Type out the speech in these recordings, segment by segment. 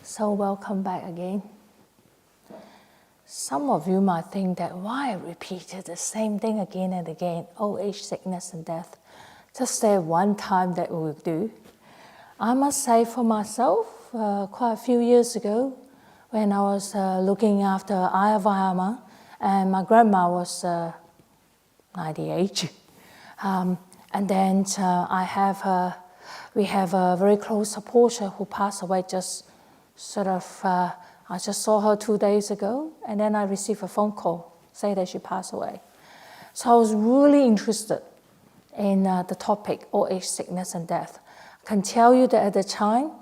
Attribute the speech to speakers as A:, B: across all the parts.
A: So welcome back again. Some of you might think that why I repeated the same thing again and again, old age, sickness and death. Just say one time that will do. I must say for myself, quite a few years ago, when I was looking after Ayya and my grandma was 98. And then we have a very close supporter who passed away I just saw her 2 days ago, and then I received a phone call saying that she passed away. So I was really interested in the topic, old age, sickness and death. I can tell you that at the time,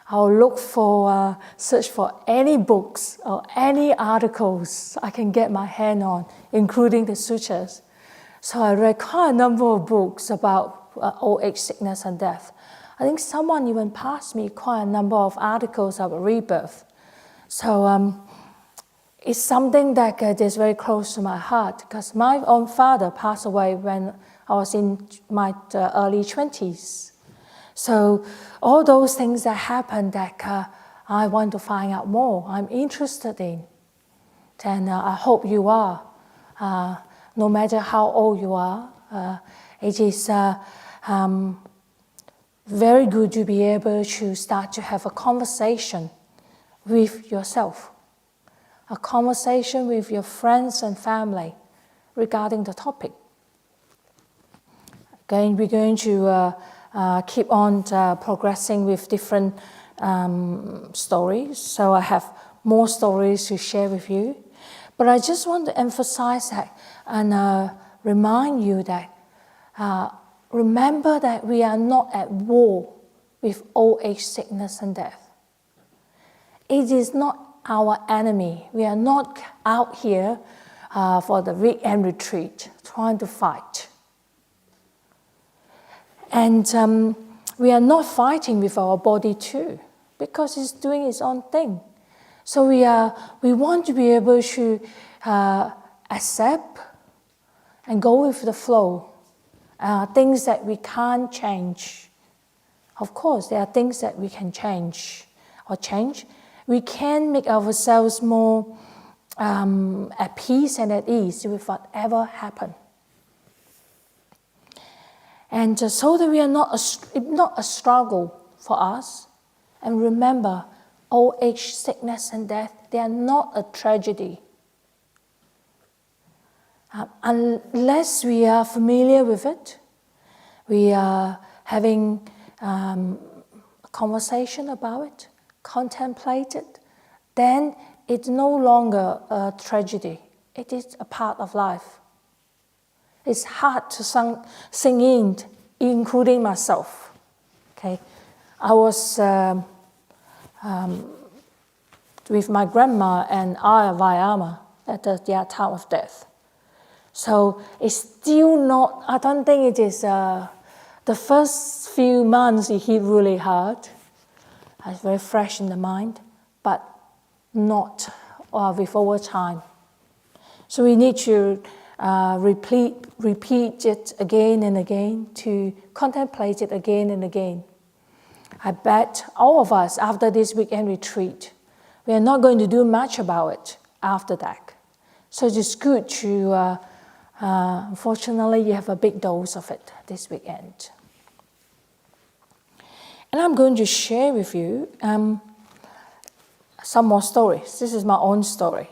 A: I'll search for any books or any articles I can get my hand on, including the sutas. So I read quite a number of books about old age, sickness and death. I think someone even passed me quite a number of articles about rebirth. So it's something that is very close to my heart because my own father passed away when I was in my early 20s. So all those things that happened that I want to find out more, I'm interested in. And I hope you are. No matter how old you are, it is very good to be able to start to have a conversation with yourself, a conversation with your friends and family regarding the topic. Again, we're going to keep on progressing with different stories. So I have more stories to share with you. But I just want to emphasize that and remind you that remember that we are not at war with old age, sickness and death. It is not our enemy. We are not out here for the weekend retreat trying to fight. And we are not fighting with our body too, because it's doing its own thing. So we want to be able to accept and go with the flow. Things that we can't change. Of course, there are things that we can change. We can make ourselves more at peace and at ease with whatever happens. And so that we are not a struggle for us. And remember, old age, sickness and death, they are not a tragedy. Unless we are familiar with it, we are having a conversation about it, contemplate it, then it's no longer a tragedy. It is a part of life. It's hard to sing in, including myself. Okay, I was with my grandma and Ayya at their time of death. So it's still not, I don't think it is the first few months it hit really hard. It's very fresh in the mind, but not with over time. So we need to repeat it again and again, to contemplate it again and again. I bet all of us, after this weekend retreat, we are not going to do much about it after that. So it's good to, unfortunately, you have a big dose of it this weekend. And I'm going to share with you some more stories. This is my own story.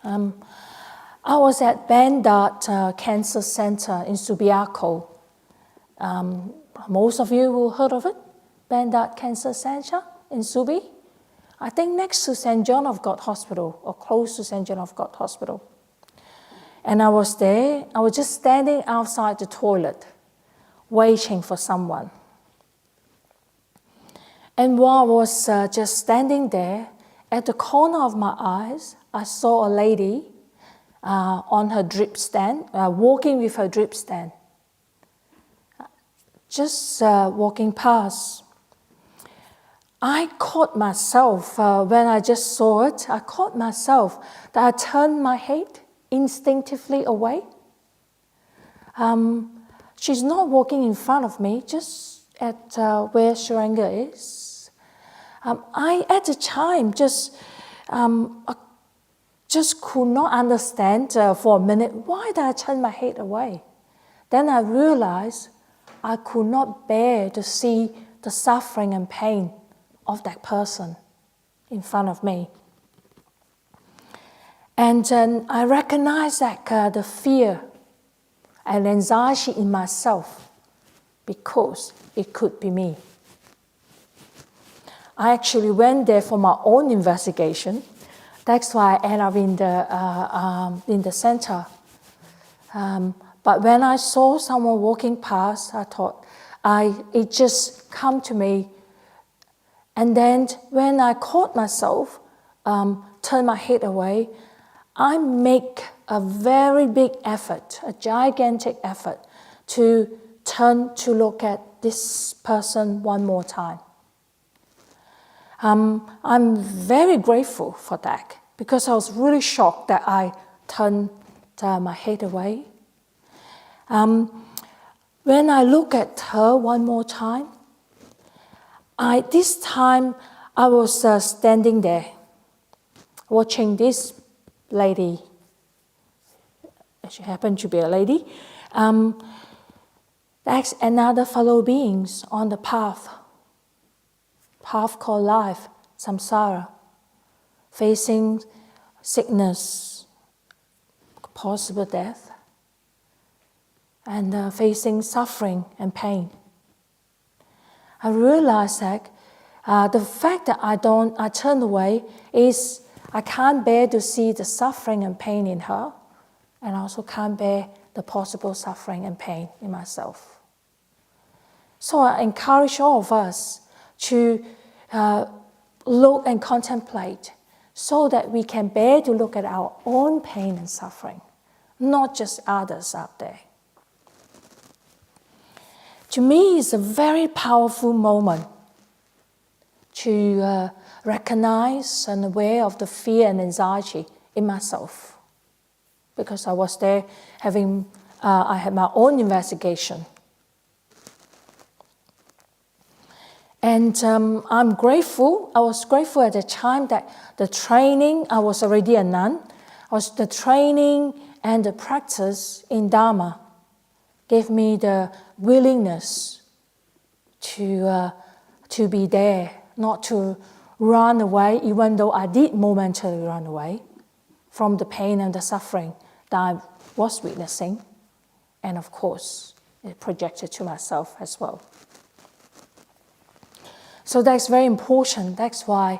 A: I was at Bandar Cancer Center in Subiaco. Most of you will heard of it, Bandar Cancer Center in Subi. I think next to St. John of God Hospital, or close to St. John of God Hospital. And I was there, I was just standing outside the toilet, waiting for someone. And while I was just standing there, at the corner of my eyes, I saw a lady on her drip stand, walking with her drip stand. Just walking past. I caught myself, when I just saw it, I caught myself that I turned my head instinctively away. She's not walking in front of me, just at where Sharanga is. I at the time just could not understand for a minute why did I turn my head away. Then I realized I could not bear to see the suffering and pain of that person in front of me. And I recognized that the fear and anxiety in myself, because it could be me. I actually went there for my own investigation. That's why I ended up in the center. But when I saw someone walking past, I thought, it just come to me. And then when I caught myself, turn my head away, I make a very big effort, a gigantic effort, to turn to look at this person one more time. I'm very grateful for that, because I was really shocked that I turned my head away. When I look at her one more time, this time I was standing there watching this lady. She happened to be a lady. That's another fellow beings on the path called life, samsara, facing sickness, possible death, and facing suffering and pain. I realized that the fact that I turn away is I can't bear to see the suffering and pain in her, and I also can't bear the possible suffering and pain in myself. So I encourage all of us to look and contemplate, so that we can bear to look at our own pain and suffering, not just others out there. To me, it's a very powerful moment to recognize and aware of the fear and anxiety in myself, because I was there I had my own investigation. And I'm grateful. I was grateful at the time that the training, I was already a nun, the training and the practice in Dharma gave me the willingness to be there, not to run away, even though I did momentarily run away from the pain and the suffering that I was witnessing. And of course, it projected to myself as well. So that's very important. That's why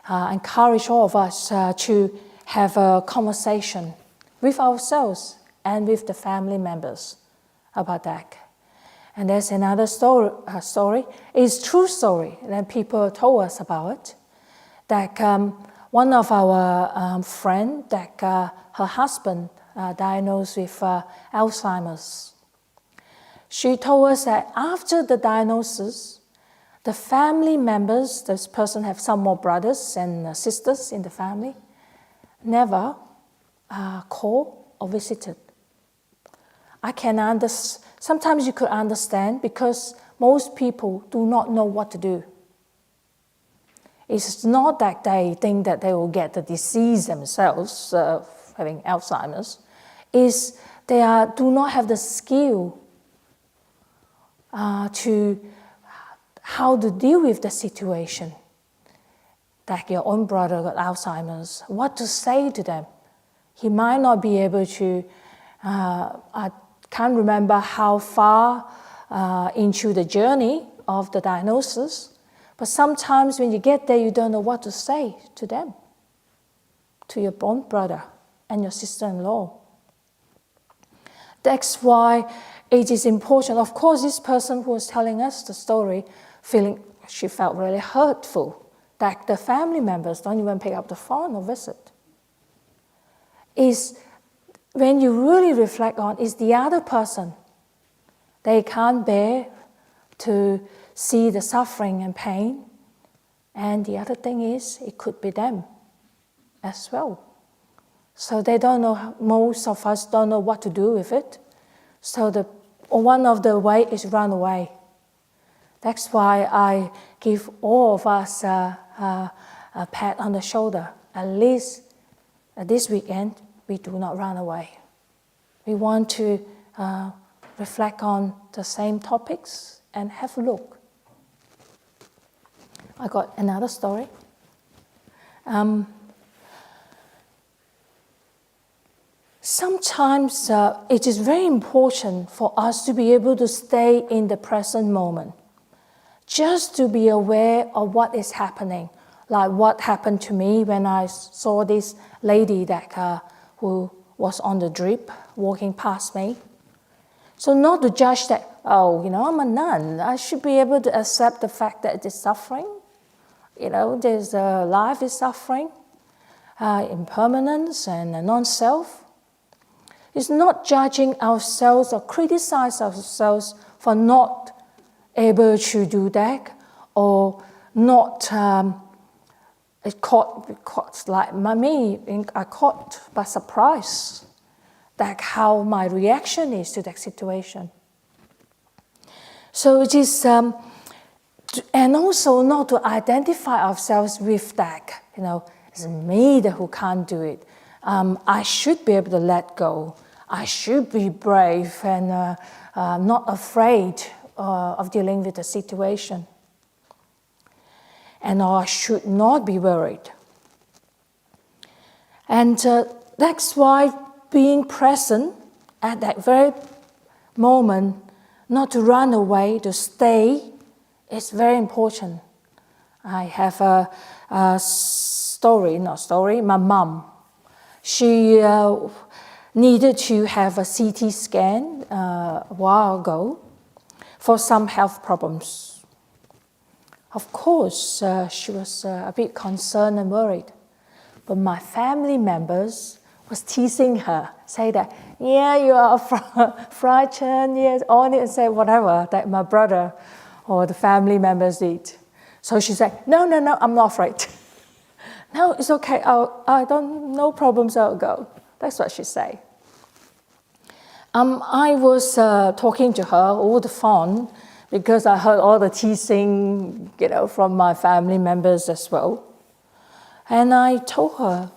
A: I encourage all of us to have a conversation with ourselves and with the family members about that. And there's another story. It's a true story that people told us about. That one of our friend, that her husband diagnosed with Alzheimer's. She told us that after the diagnosis, the family members, this person have some more brothers and sisters in the family, never called or visited. I can understand. Sometimes you could understand, because most people do not know what to do. It's not that they think that they will get the disease themselves, having Alzheimer's. It's they do not have the skill to how to deal with the situation. Like your own brother got Alzheimer's, what to say to them. He might not be able to, I can't remember how far into the journey of the diagnosis, but sometimes when you get there, you don't know what to say to them, to your own brother and your sister-in-law. That's why it is important. Of course, this person who was telling us the story, she felt really hurtful that the family members don't even pick up the phone or visit. Is when you really reflect on, is the other person. They can't bear to see the suffering and pain. And the other thing is, it could be them as well. So they don't know, most of us don't know what to do with it. So one of the way is run away. That's why I give all of us a pat on the shoulder. At least this weekend, we do not run away. We want to reflect on the same topics and have a look. I got another story. Sometimes it is very important for us to be able to stay in the present moment, just to be aware of what is happening, like what happened to me when I saw this lady who was on the drip walking past me. So not to judge that, I'm a nun, I should be able to accept the fact that it is suffering. There's life is suffering, impermanence and non-self. It's not judging ourselves or criticize ourselves for not able to do that, or not caught like me. I caught by surprise that how my reaction is to that situation. So it is, and also not to identify ourselves with that. It's me who can't do it. I should be able to let go. I should be brave and not afraid of dealing with the situation. And I should not be worried. And that's why being present at that very moment, not to run away, to stay, is very important. I have a story, my mom. She needed to have a CT scan a while ago for some health problems. Of course, she was a bit concerned and worried. But my family members was teasing her, say that, yeah, you are frightened, yes, all and say whatever that my brother or the family members did. So she said, no, I'm not afraid. No, it's okay, no problems, I'll go. That's what she said. I was talking to her over the phone because I heard all the teasing, from my family members as well. And I told her,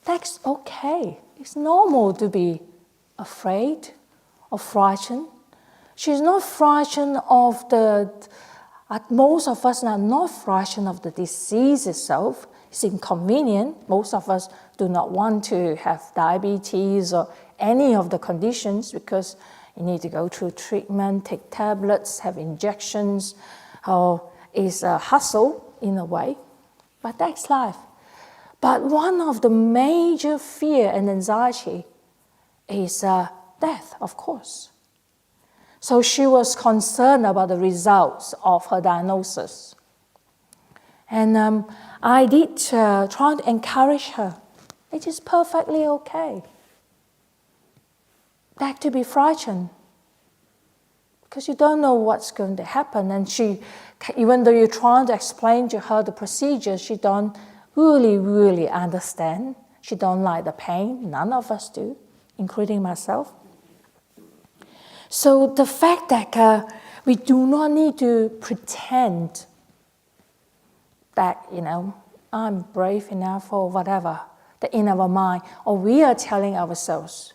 A: that's okay. It's normal to be afraid or frightened. She's not frightened of most of us are not frightened of the disease itself. It's inconvenient. Most of us do not want to have diabetes or any of the conditions because you need to go through treatment, take tablets, have injections, or it's a hassle in a way. But that's life. But one of the major fear and anxiety is death, of course. So she was concerned about the results of her diagnosis. And I did try to encourage her. It is perfectly okay. That to be frightened. Because you don't know what's going to happen. And she, even though you're trying to explain to her the procedures, she don't really understand. She don't like the pain. None of us do, including myself. So the fact that we do not need to pretend that, I'm brave enough or whatever, that in our mind, or we are telling ourselves,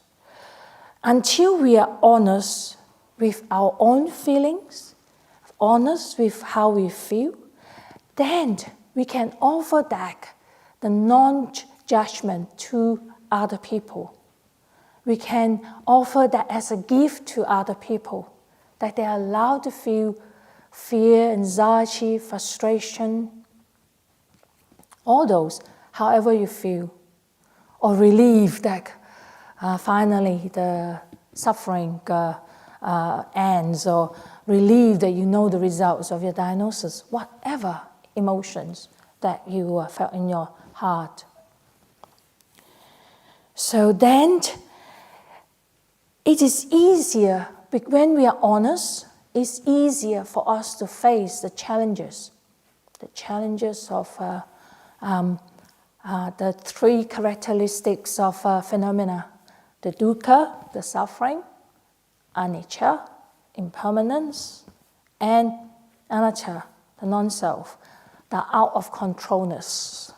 A: until we are honest with our own feelings, honest with how we feel, then we can offer that the non-judgment to other people. We can offer that as a gift to other people, that they are allowed to feel fear, anxiety, frustration, all those, however you feel, or relief that finally the suffering ends, or relief that you know the results of your diagnosis, whatever emotions that you felt in your heart. So then, it is easier, when we are honest, it's easier for us to face the challenges of the three characteristics of phenomena: the dukkha, the suffering, anicca, impermanence, and anatta, the non-self. the out of controlness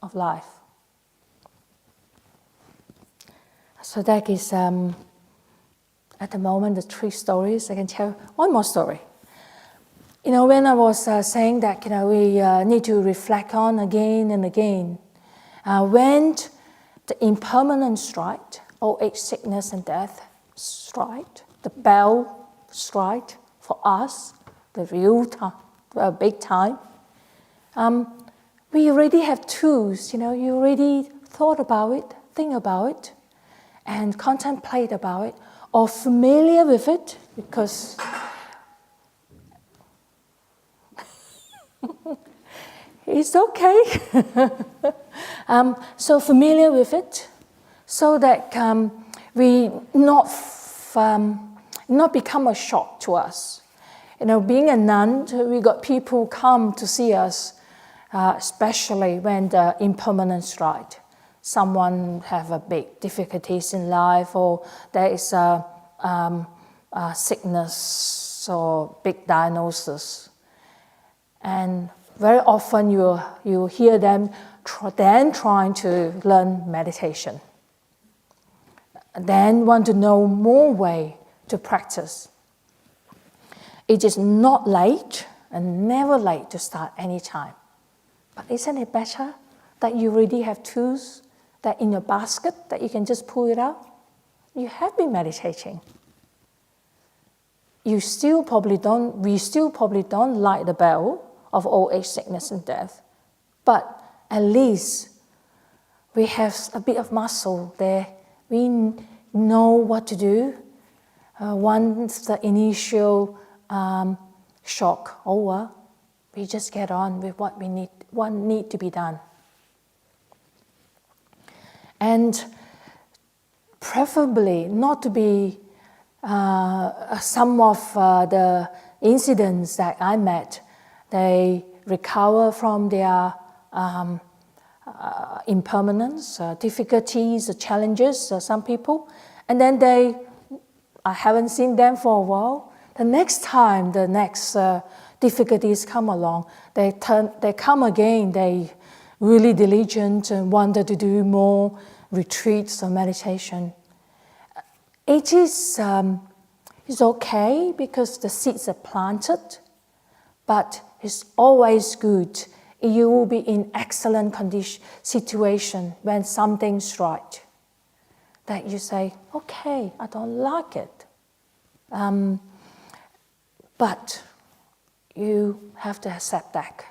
A: of life. So that is, at the moment, the 3 stories. I can tell one more story. When I was saying that, we need to reflect on again and again, when the impermanent strike, old age, sickness, and death strike, the bell strike for us, the real time, big time, we already have tools. You already thought about it, think about it, and contemplate about it, or familiar with it, because it's okay. So familiar with it, so that we not become a shock to us. Being a nun, we got people come to see us, especially when the impermanent strike. Someone have a big difficulties in life, or there is a sickness or big diagnosis. And very often you hear them then trying to learn meditation. Then want to know more way to practice. It is not late and never late to start any time. But isn't it better that you already have tools that in your basket that you can just pull it out? You have been meditating. We still probably don't like the bell of old age, sickness, and death. But at least we have a bit of muscle there. We know what to do. Once the initial shock over, we just get on with what need to be done. And preferably not to be some of the incidents that I met, they recover from their impermanence, difficulties, challenges, some people, and then I haven't seen them for a while. The next time the next difficulties come along, they come again, they really diligent and wanted to do more retreats or meditation. It is it's okay because the seeds are planted, but it's always good. You will be in excellent situation when something's right. That you say, okay, I don't like it. But you have to accept that.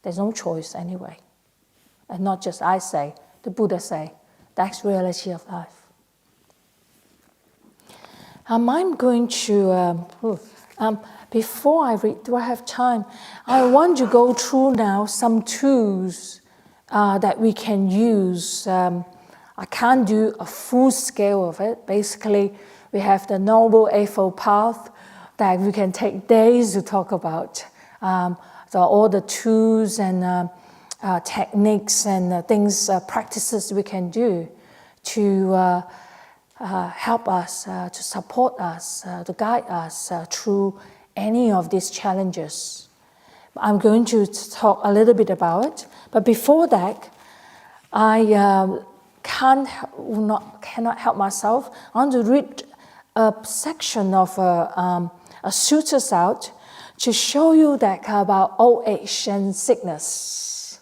A: There's no choice anyway. And not just I say, the Buddha say, that's reality of life. I'm going to, before I read, do I have time? I want to go through now some tools that we can use. I can't do a full scale of it. Basically, we have the Noble Eightfold Path that we can take days to talk about. All the tools and techniques and things, practices we can do to help us, to support us, to guide us through any of these challenges. I'm going to talk a little bit about it, but before that, I cannot help myself. I want to read a section of a sutas out to show you that about old age and sickness.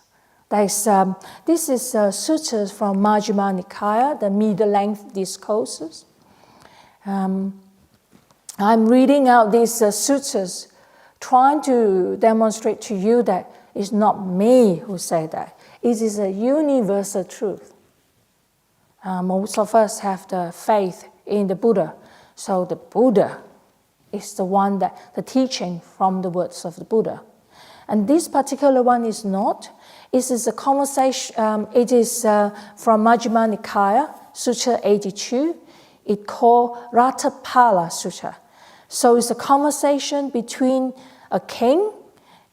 A: This is sutas from Majjhima Nikaya, the middle-length discourses. I'm reading out these sutas, trying to demonstrate to you that it's not me who said that. It is a universal truth. Most of us have the faith in the Buddha. So the Buddha is the one that, the teaching from the words of the Buddha. And this particular one is not. It is a conversation, it is from Majjhima Nikaya, Sutra 82. It's called Ratapala Sutra. So it's a conversation between a king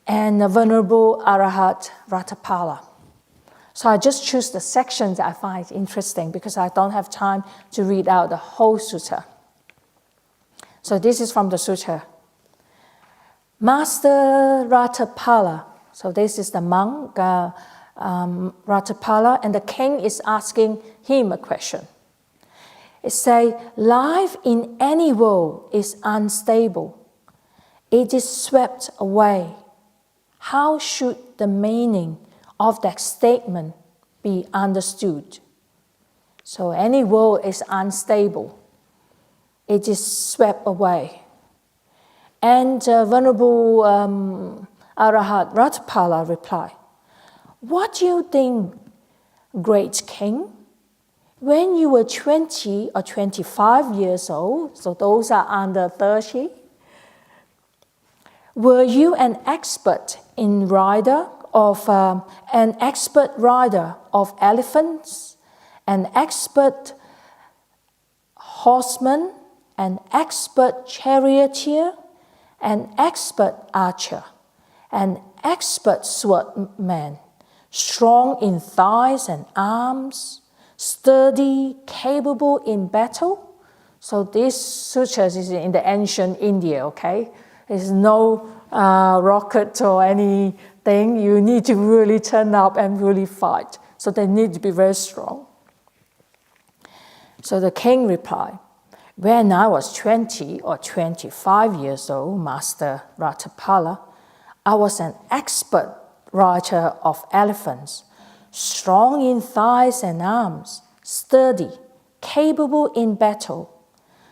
A: and a venerable Arahat Ratapala. So I just choose the sections I find interesting because I don't have time to read out the whole sutta. So this is from the sutta. Master Ratapala So this is the monk, Ratapala, and the king is asking him a question. It says, life in any world is unstable. It is swept away. How should the meaning of that statement be understood? So any world is unstable. It is swept away. And Venerable Arahat Ratapala replied, what do you think, great king? When you were 20 or 25 years old, so those are under 30, were you an expert rider of elephants, an expert horseman, an expert charioteer, an expert archer, an expert swordman, strong in thighs and arms, sturdy, capable in battle? So this sutas is in the ancient India, okay? There's no rocket or anything. You need to really turn up and really fight. So they need to be very strong. So the king replied, when I was 20 or 25 years old, Master Ratapala, I was an expert rider of elephants, strong in thighs and arms, sturdy, capable in battle.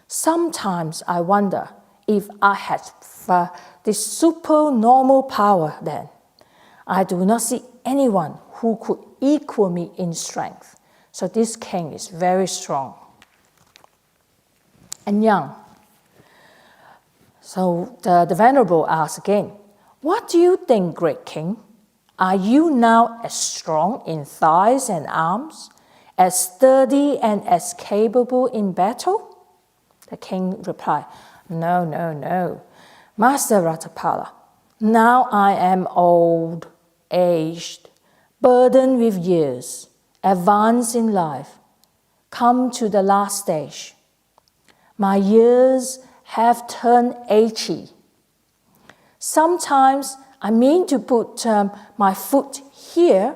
A: Sometimes I wonder if I had this supernormal power then. I do not see anyone who could equal me in strength. So this king is very strong and young. So the Venerable asks again, what do you think, great king? Are you now as strong in thighs and arms, as sturdy and as capable in battle? The king replied, no, no, no. Master Ratapala, now I am old, aged, burdened with years, advanced in life, come to the last stage. My years have turned 80. Sometimes I mean to put my foot here,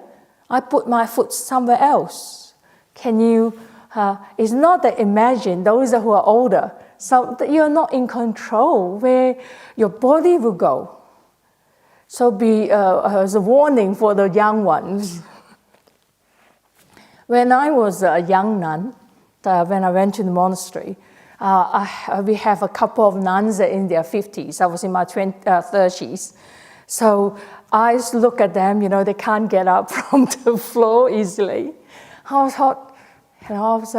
A: I put my foot somewhere else. Can you, it's not that imagine those who are older, so that you're not in control where your body will go. So be as a warning for the young ones. When I was a young nun, when I went to the monastery, we have a couple of nuns in their 50s. I was in my 30s. So I look at them, they can't get up from the floor easily. I thought, I was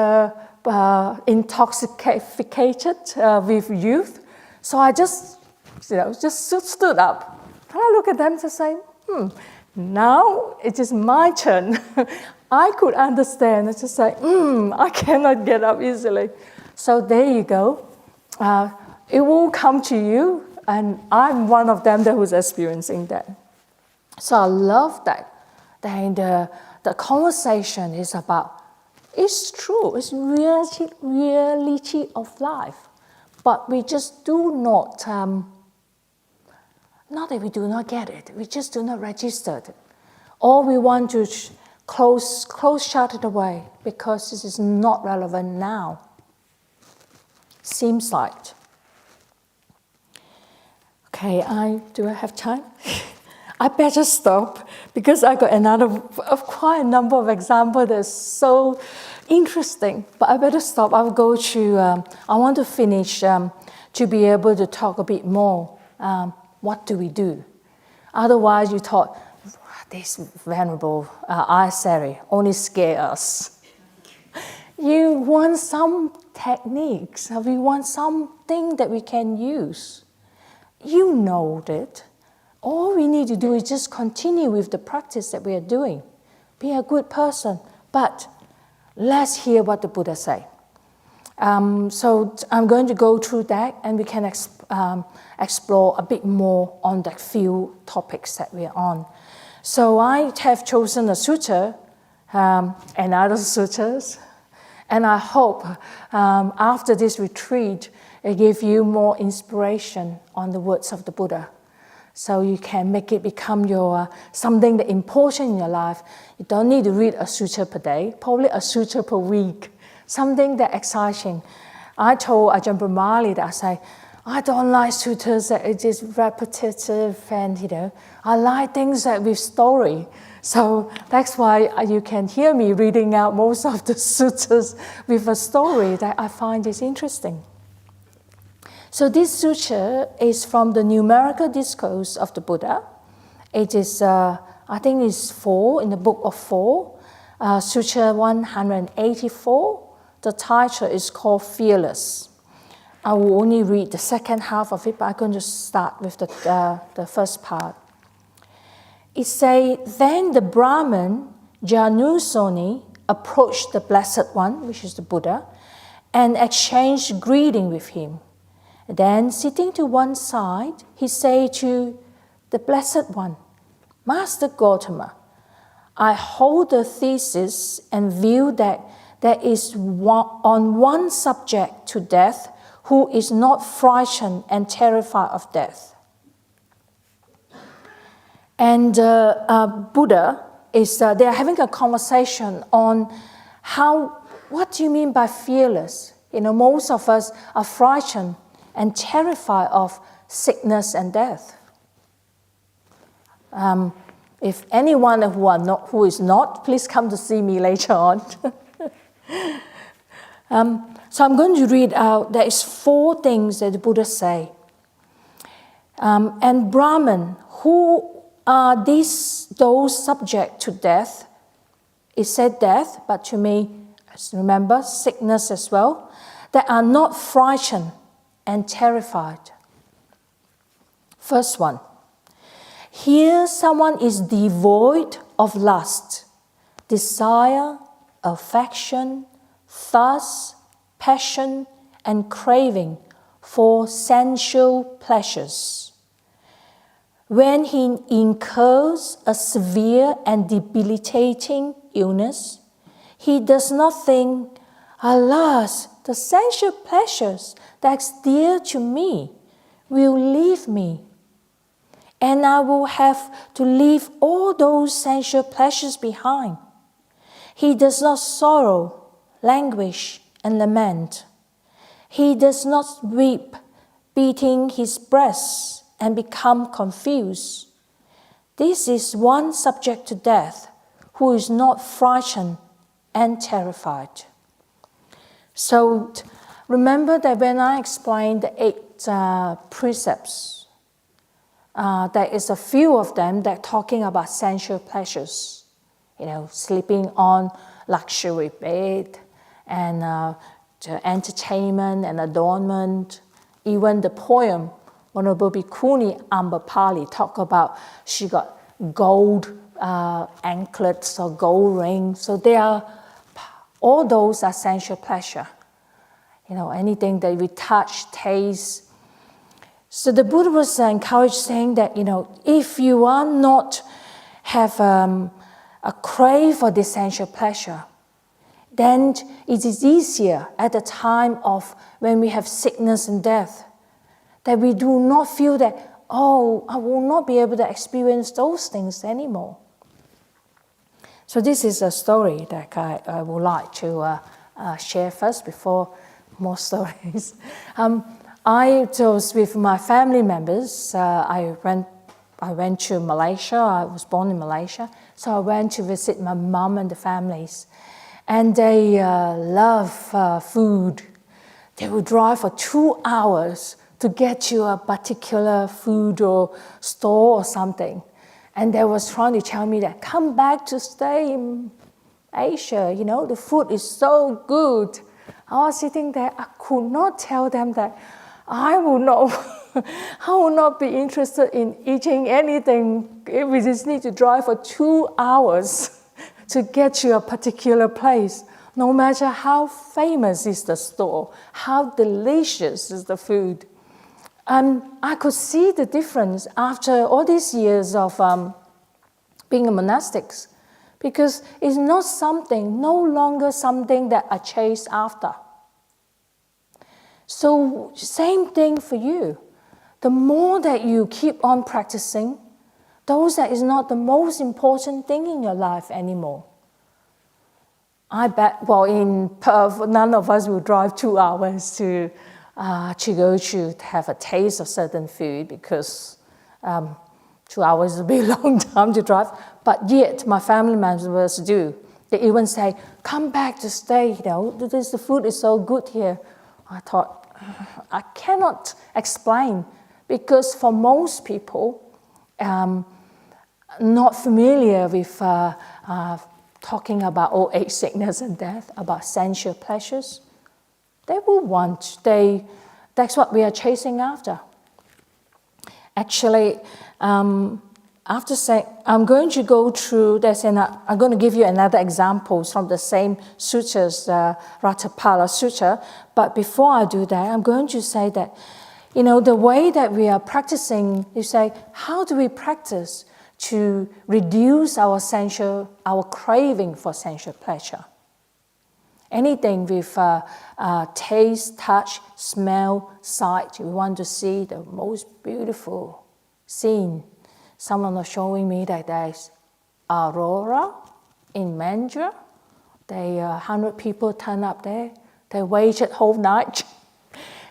A: intoxicated with youth. So I just stood up. And I look at them to say, now it is my turn. I could understand. I just say, I cannot get up easily. So there you go. It will come to you, and I'm one of them who's experiencing that. So I love that. Then the conversation is about, it's true, it's reality of life. But we just do not, not that we do not get it, we just do not register it. Or we want to shut it away because this is not relevant now. Seems like. Okay, do I have time? I better stop because I got quite a number of examples that's so interesting. But I better stop. I will go to, I want to finish to be able to talk a bit more. What do we do? Otherwise, you thought, this Venerable Ayya Seri only scare us. You want some techniques, we want something that we can use. You know it. All we need to do is just continue with the practice that we are doing. Be a good person. But let's hear what the Buddha say. So I'm going to go through that, and we can explore a bit more on the few topics that we're on. So I have chosen a sutta and other suttas, and I hope after this retreat, it gives you more inspiration on the words of the Buddha. So you can make it become your something that important in your life. You don't need to read a sutra per day, probably a sutra per week, something that exciting. I told Ajahn Brahmali that I say, I don't like sutras that are just repetitive and, I like things that with story. So that's why you can hear me reading out most of the sutras with a story that I find is interesting. So this sutra is from the Numerical Discourse of the Buddha. It is, I think it's 4 in the book of 4, Sutra 184. The title is called Fearless. I will only read the second half of it, but I'm going to start with the first part. It says, then the Brahmin Janusoni approached the Blessed One, which is the Buddha, and exchanged greeting with him. Then, sitting to one side, he said to the Blessed One, Master Gautama, I hold the thesis and view that there is on one subject to death who is not frightened and terrified of death. And Buddha is, they are having a conversation on what do you mean by fearless? Most of us are frightened and terrified of sickness and death. If anyone who is not, please come to see me later on. So I'm going to read out, there is 4 things that the Buddha say. And Brahman, who are those subject to death? It said death, but to me, remember, sickness as well, that are not frightened and terrified. First one, here someone is devoid of lust, desire, affection, thirst, passion, and craving for sensual pleasures. When he incurs a severe and debilitating illness, he does not think, alas, the sensual pleasures that's dear to me will leave me, and I will have to leave all those sensual pleasures behind. He does not sorrow, languish, and lament. He does not weep, beating his breast, and become confused. This is one subject to death who is not frightened and terrified. So remember that when I explained the 8 precepts, there is a few of them that talking about sensual pleasures, sleeping on luxury bed, and the entertainment and adornment. Even the poem, Honorable Bhikkhuni Ambapali talk about she got gold anklets or gold rings. So all those are sensual pleasure. Anything that we touch, taste. So the Buddha was encouraged saying that, if you are not have a crave for this sensual pleasure, then it is easier at the time of when we have sickness and death, that we do not feel that, I will not be able to experience those things anymore. So this is a story that I would like to share first before more stories. I was with my family members. I went to Malaysia. I was born in Malaysia. So I went to visit my mom and the families. And they love food. They would drive for 2 hours to get to a particular food or store or something. And they was trying to tell me that, come back to stay in Asia, the food is so good. I was sitting there, I could not tell them that I will not be interested in eating anything if we just need to drive for 2 hours to get to a particular place, no matter how famous is the store, how delicious is the food. I could see the difference after all these years of being a monastic, because it's no longer something that I chase after. So same thing for you. the more that you keep on practicing, those that is not the most important thing in your life anymore. I bet, well, in Perth, none of us will drive 2 hours to go to have a taste of certain food, because 2 hours is a bit long time to drive. But yet, my family members do. They even say, come back to stay, the food is so good here. I thought, I cannot explain, because for most people, not familiar with talking about old age, sickness, and death, about sensual pleasures, they will want, that's what we are chasing after. Actually, after saying, I'm going to go through this, and I'm going to give you another example from the same sutras, Ratapala Sutta. But before I do that, I'm going to say that, the way that we are practicing, you say, how do we practice to reduce our craving for sensual pleasure? Anything with taste, touch, smell, sight, we want to see the most beautiful scene. Someone was showing me that there's aurora in Mandra. 100 people turn up there. They waited whole night,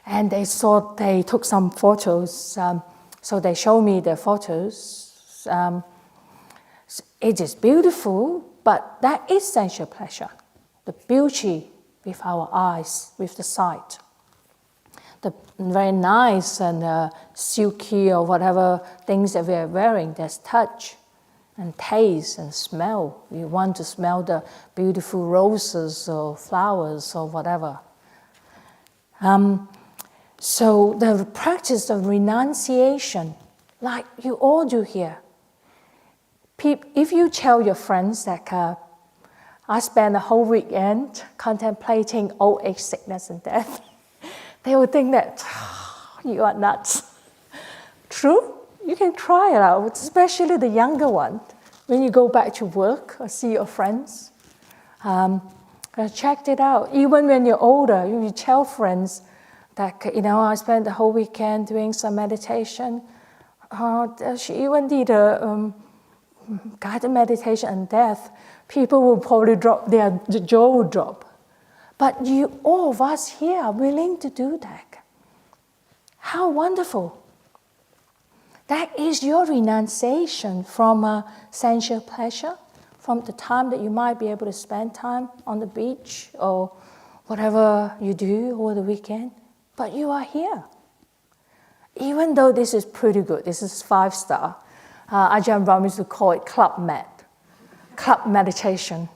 A: and they took some photos. So they show me the photos. It is beautiful, but that is sensual pleasure. The beauty with our eyes, with the sight. The very nice and silky or whatever things that we are wearing, there's touch and taste and smell. We want to smell the beautiful roses or flowers or whatever. So the practice of renunciation, like you all do here. If you tell your friends that I spent a whole weekend contemplating old age, sickness, and death, they will think that you are nuts. True? You can try it out, especially the younger one. When you go back to work or see your friends, check it out. Even when you're older, you tell friends that, I spent the whole weekend doing some meditation. She even did a guided meditation on death. People will probably drop, their jaw will drop. But all of us here are willing to do that. How wonderful. That is your renunciation from sensual pleasure, from the time that you might be able to spend time on the beach or whatever you do over the weekend. But you are here. Even though this is pretty good, this is 5-star. Ajahn Brahm used to call it club meditation.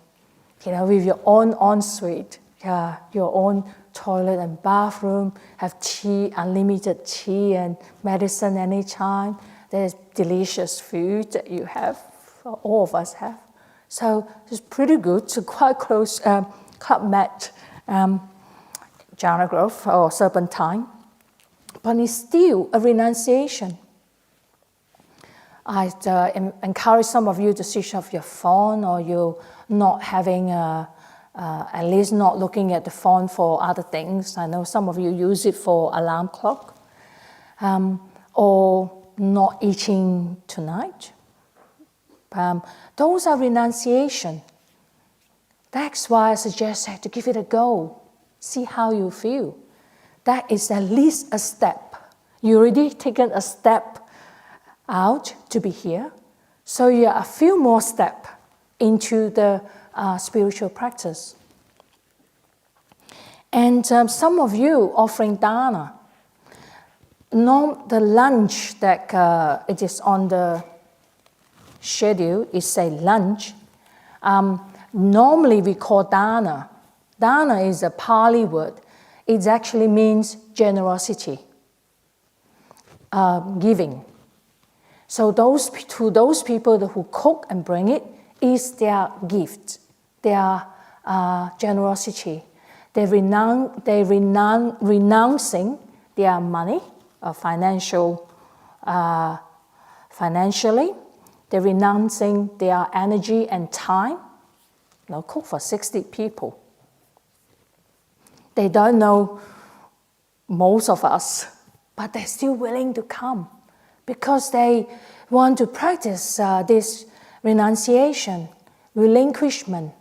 A: With your own ensuite, your own toilet and bathroom, have tea, unlimited tea and medicine anytime. There's delicious food that you have, all of us have. So it's pretty good. So quite close, Club Med, Jhana growth or Serpentine. But it's still a renunciation. I'd encourage some of you to switch off your phone, or you not having, at least not looking at the phone for other things. I know some of you use it for alarm clock, or not eating tonight. Those are renunciation. That's why I suggest to give it a go. See how you feel. That is at least a step. You already taken a step out to be here. So you are a few more steps into the spiritual practice. And some of you offering dana. The lunch that it is on the schedule is say lunch. Normally we call dana. Dana is a Pali word. It actually means generosity, giving. So to those people who cook and bring it is their gift, their generosity. They're renouncing their money, financially. They're renouncing their energy and time. Cook for 60 people. They don't know most of us. but they're still willing to come because they want to practice this renunciation, relinquishment,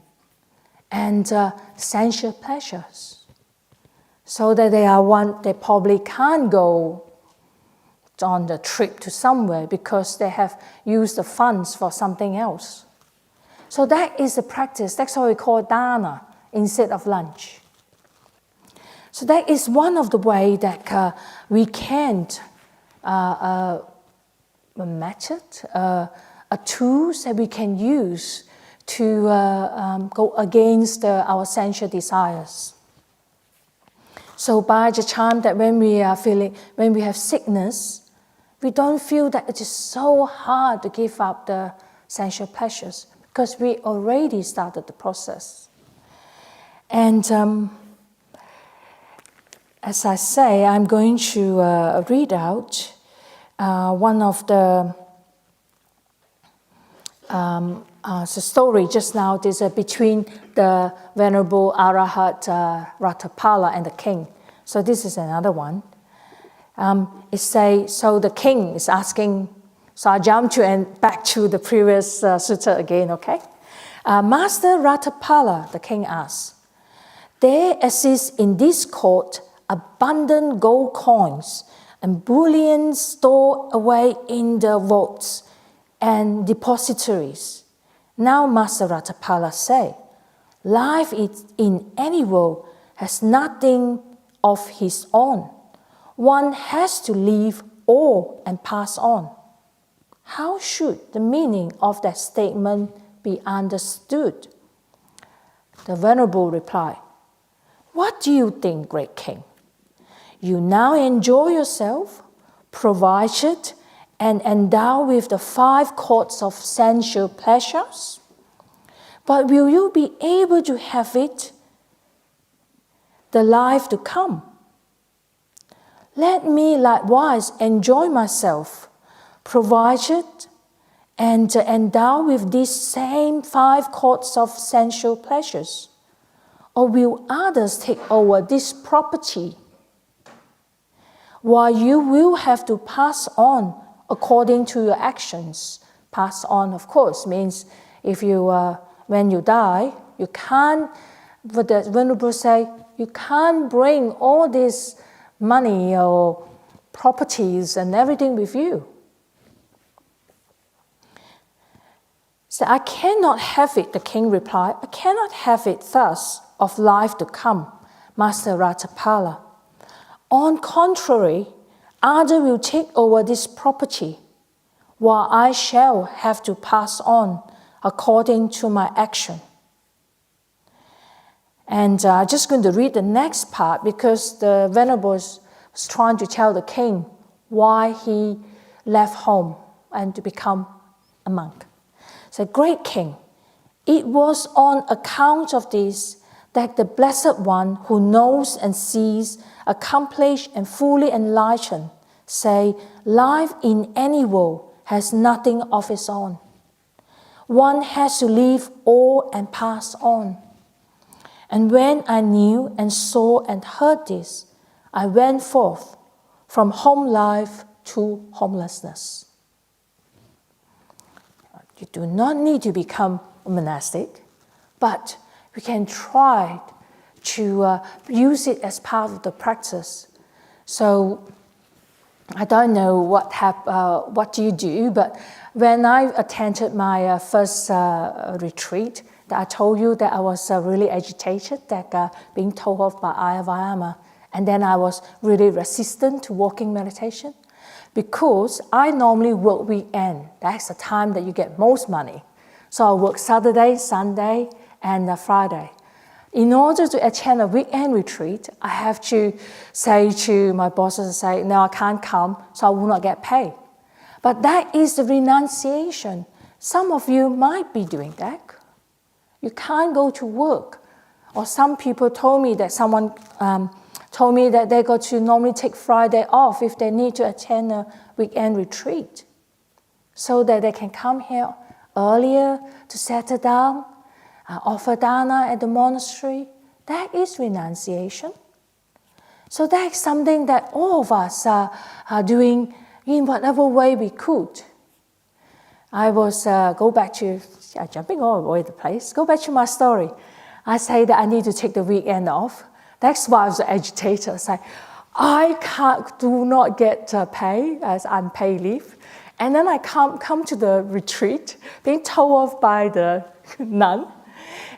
A: and sensual pleasures. So that they probably can't go on the trip to somewhere because they have used the funds for something else. So that is the practice. That's why we call it Jhana instead of lunch. So that is one of the ways that we can a method, a tools that we can use to go against our sensual desires. So by the time that when we have sickness, we don't feel that it is so hard to give up the sensual pleasures because we already started the process. And as I say, I'm going to read out one of the story just now. Is between the Venerable Arahat Ratapala and the king. So this is another one. So the king is asking, so I jump to and back to the previous sutta again, okay? Master Ratapala, the king asks, there exists in this court abundant gold coins and bullion stored away in the vaults and depositories. Now Master Ratapala say, life in any world has nothing of his own. One has to leave all and pass on. How should the meaning of that statement be understood? The Venerable replied, what do you think, great king? You now enjoy yourself, provided and endowed with the 5 courts of sensual pleasures, but will you be able to have it, the life to come? Let me likewise enjoy myself, provided and endowed with these same 5 courts of sensual pleasures, or will others take over this property, while you will have to pass on according to your actions? Pass on, of course, means if you, when you die, you can't, what the Venerable say, you can't bring all this money or properties and everything with you. So I cannot have it, the king replied, I cannot have it thus of life to come, Master Ratapala. On contrary, others will take over this property, while I shall have to pass on according to my action. And I'm just going to read the next part because the Venerable was trying to tell the king why he left home and to become a monk. So, great king, it was on account of this that the Blessed One who knows and sees, accomplished and fully enlightened, say, life in any world has nothing of its own. One has to leave all and pass on. And when I knew and saw and heard this, I went forth from home life to homelessness. You do not need to become a monastic, but we can try to use it as part of the practice. So I don't know what do you do, but when I attended my first retreat, that I told you that I was really agitated, that being told off by Ayya, and then I was really resistant to walking meditation because I normally work weekend. That's the time that you get most money. So I work Saturday, Sunday, and Friday. In order to attend a weekend retreat, I have to say to my bosses, no, I can't come, so I will not get paid. But that is the renunciation. Some of you might be doing that. You can't go to work. Or some people told me that someone told me that they got to normally take Friday off if they need to attend a weekend retreat, so that they can come here earlier to settle down, offer dana at the monastery. That is renunciation. So that's something that all of us are doing in whatever way we could. I was, go back to, jumping all over the place, go back to my story. I say that I need to take the weekend off. That's why I was agitated. I was like, do not get pay as unpaid leave. And then I come to the retreat, being told off by the nun.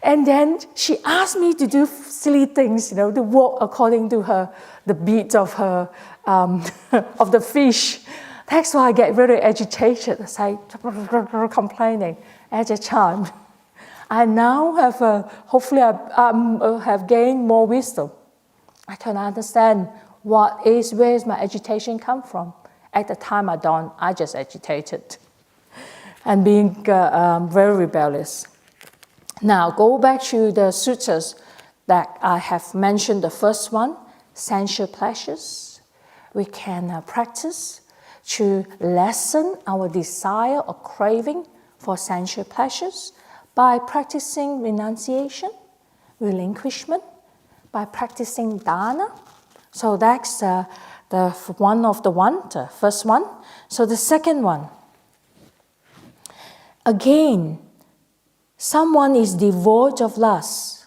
A: And then she asked me to do silly things, to walk according to the beat of her, of the fish. That's why I get very agitated. It's like complaining at the time. I now have, hopefully I have gained more wisdom. I can understand where is my agitation come from. At the time I just agitated and being very rebellious. Now, go back to the sutas that I have mentioned. The first one, sensual pleasures. We can practice to lessen our desire or craving for sensual pleasures by practicing renunciation, relinquishment, by practicing Jhana. So that's the first one. So the second one, again, someone is devoid of lust,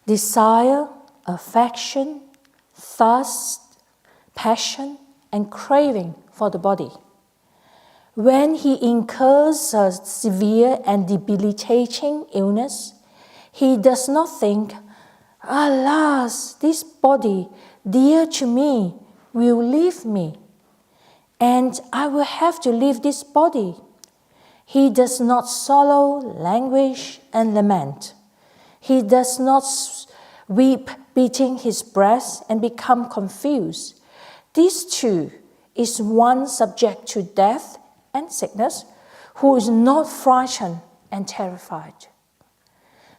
A: desire, affection, thirst, passion, and craving for the body. When he incurs a severe and debilitating illness, he does not think, alas, this body, dear to me, will leave me, and I will have to leave this body. He does not sorrow, languish, and lament. He does not weep, beating his breast, and become confused. This too is one subject to death and sickness, who is not frightened and terrified.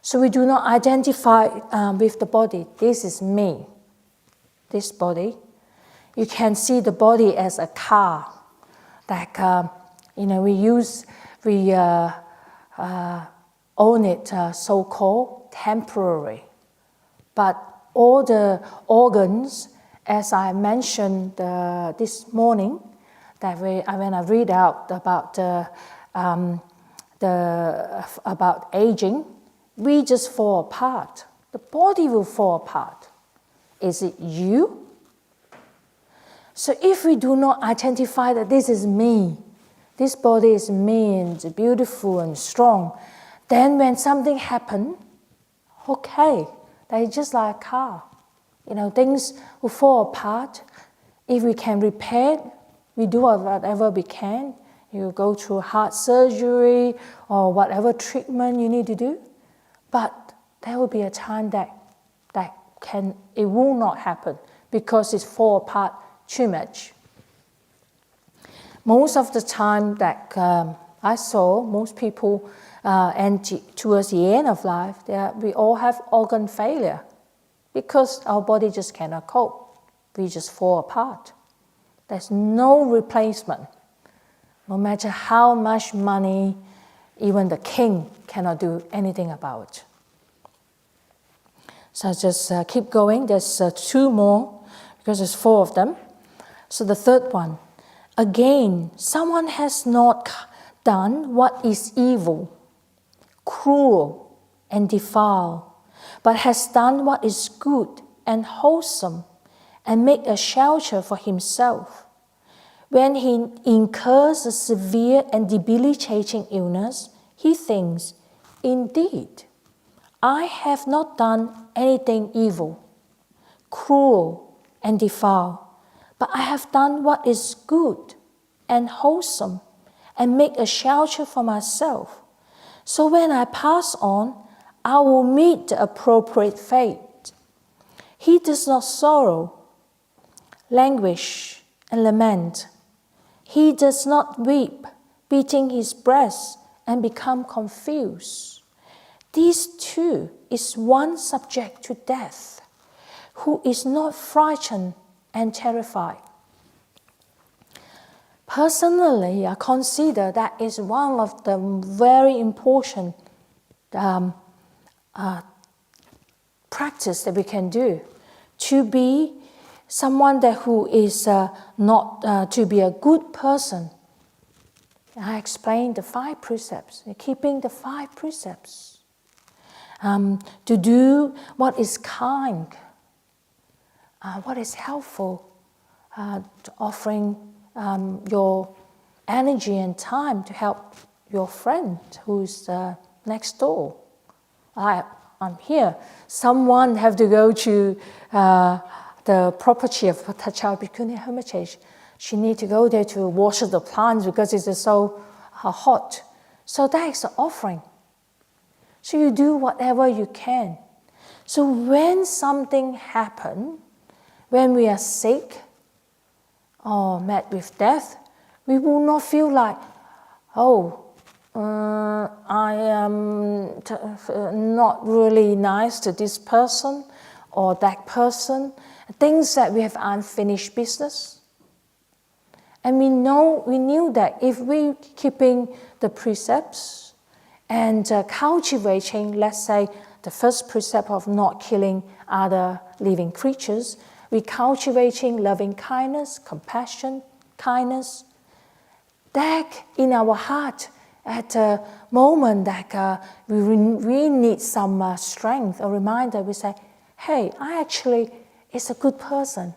A: So we do not identify with the body. This is me, this body. You can see the body as a car that we own it so-called temporary. But all the organs, as I mentioned this morning, that when I read out about aging, we just fall apart. The body will fall apart. Is it you? So if we do not identify that this is me, this body is me and it's beautiful and strong, then when something happens, okay, they're just like a car. Things will fall apart. If we can repair, we do whatever we can. You go through heart surgery or whatever treatment you need to do. But there will be a time that it will not happen because it fall apart too much. Most of the time that I saw, most people, and towards the end of life, we all have organ failure because our body just cannot cope. We just fall apart. There's no replacement. No matter how much money, even the king cannot do anything about it. So just keep going. There's two more because there's four of them. So the third one, again, someone has not done what is evil, cruel, and defile, but has done what is good and wholesome, and make a shelter for himself. When he incurs a severe and debilitating illness, he thinks, indeed, I have not done anything evil, cruel, and defile, but I have done what is good and wholesome, and make a shelter for myself. So when I pass on, I will meet the appropriate fate. He does not sorrow, languish, and lament. He does not weep, beating his breast, and become confused. This too is one subject to death, who is not frightened and terrified. Personally, I consider that is one of the very important practice that we can do to be someone that who is not to be a good person. I explained the 5 precepts, keeping the 5 precepts. To do what is kind, what is helpful, to offering your energy and time to help your friend who's next door. I'm here. Someone have to go to the property of Tachal Bhikkhuni Hermitage. She need to go there to water the plants because it's so hot. So that is an offering. So you do whatever you can. So when something happens, when we are sick or met with death, we will not feel like, I am not really nice to this person or that person. Things that we have unfinished business. And we knew that if we keeping the precepts and cultivating, let's say, the first precept of not killing other living creatures, we cultivating loving kindness, compassion, kindness, that in our heart, at a moment that we need some strength, a reminder, we say, hey, I actually is a good person.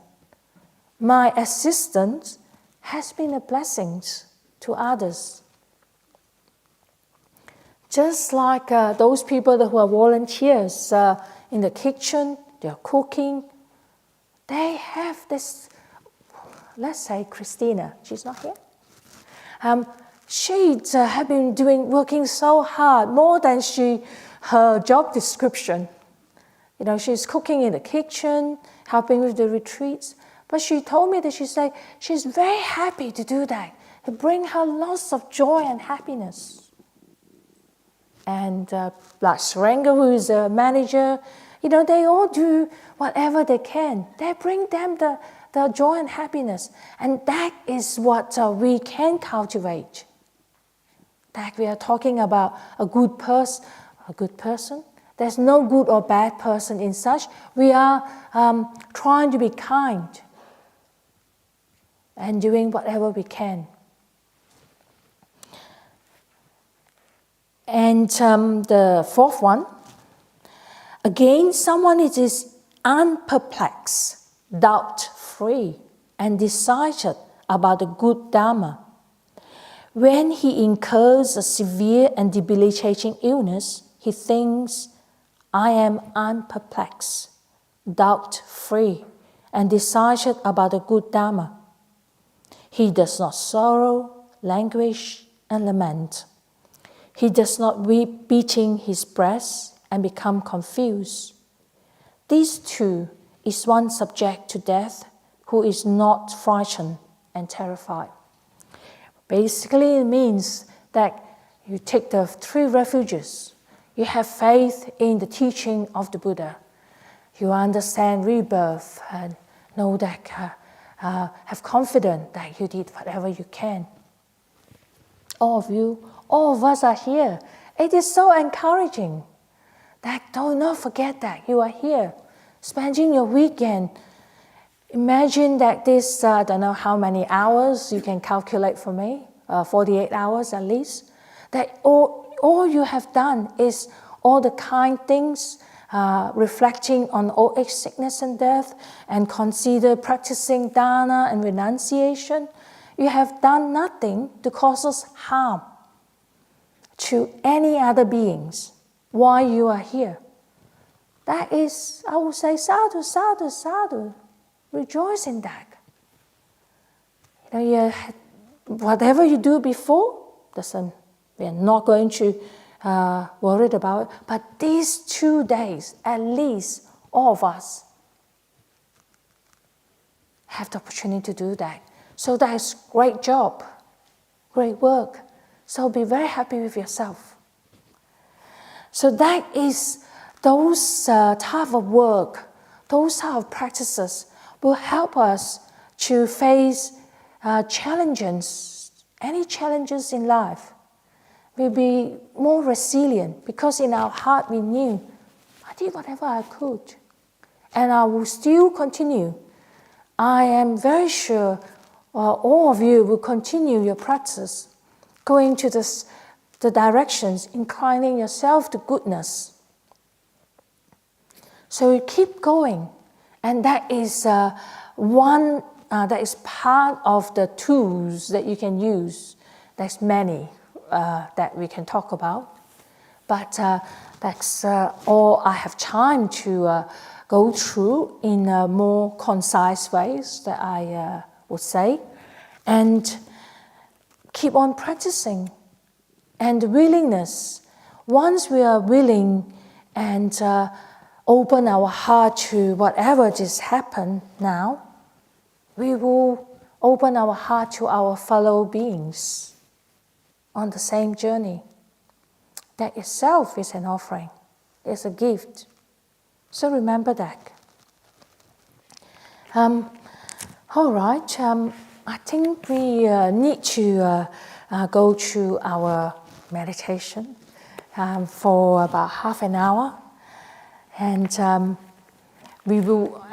A: My assistance has been a blessing to others. Just like those people who are volunteers in the kitchen, they're cooking, they have this, let's say Christina, she's not here. She has been working so hard, more than her job description. She's cooking in the kitchen, helping with the retreats. But she told me that she's very happy to do that. It brings her lots of joy and happiness. And like Saranga, who is a manager, they all do whatever they can. They bring them the joy and happiness. And that is what we can cultivate. That we are talking about a good person. There's no good or bad person in such. We are trying to be kind and doing whatever we can. And the 4th one, again, someone is unperplexed, doubt-free, and decided about the good Dharma. When he incurs a severe and debilitating illness, he thinks, I am unperplexed, doubt-free, and decided about the good Dharma. He does not sorrow, languish, and lament. He does not weep, beating his breast, and become confused. These 2 is one subject to death who is not frightened and terrified. Basically, it means that you take the 3 refuges. You have faith in the teaching of the Buddha. You understand rebirth and know that, have confidence that you did whatever you can. All of you, all of us are here. It is so encouraging that do not forget that you are here, spending your weekend. Imagine that this, I don't know how many hours you can calculate for me, 48 hours at least, that all you have done is all the kind things, reflecting on old age, sickness, and death, and consider practicing dana and renunciation. You have done nothing to cause us harm to any other beings while you are here. That is, I would say, sadhu, sadhu, sadhu. Rejoice in that. Whatever you do before, we are not going to worry about it. But these 2 days, at least, all of us have the opportunity to do that. So that is great job, great work. So be very happy with yourself. So that is those type of work, those type of practices will help us to face challenges, any challenges in life. We'll be more resilient because in our heart we knew, I did whatever I could. And I will still continue I am very sure all of you will continue your practice, going to the directions, inclining yourself to goodness. So you keep going, and that is that is part of the tools that you can use. There's many that we can talk about, but that's all I have time to go through in more concise ways that I would say, and keep on practicing. And the willingness, once we are willing and open our heart to whatever just happened now, we will open our heart to our fellow beings on the same journey. That itself is an offering, it's a gift. So remember that. All right, I think we need to go through our meditation for about half an hour. And we will,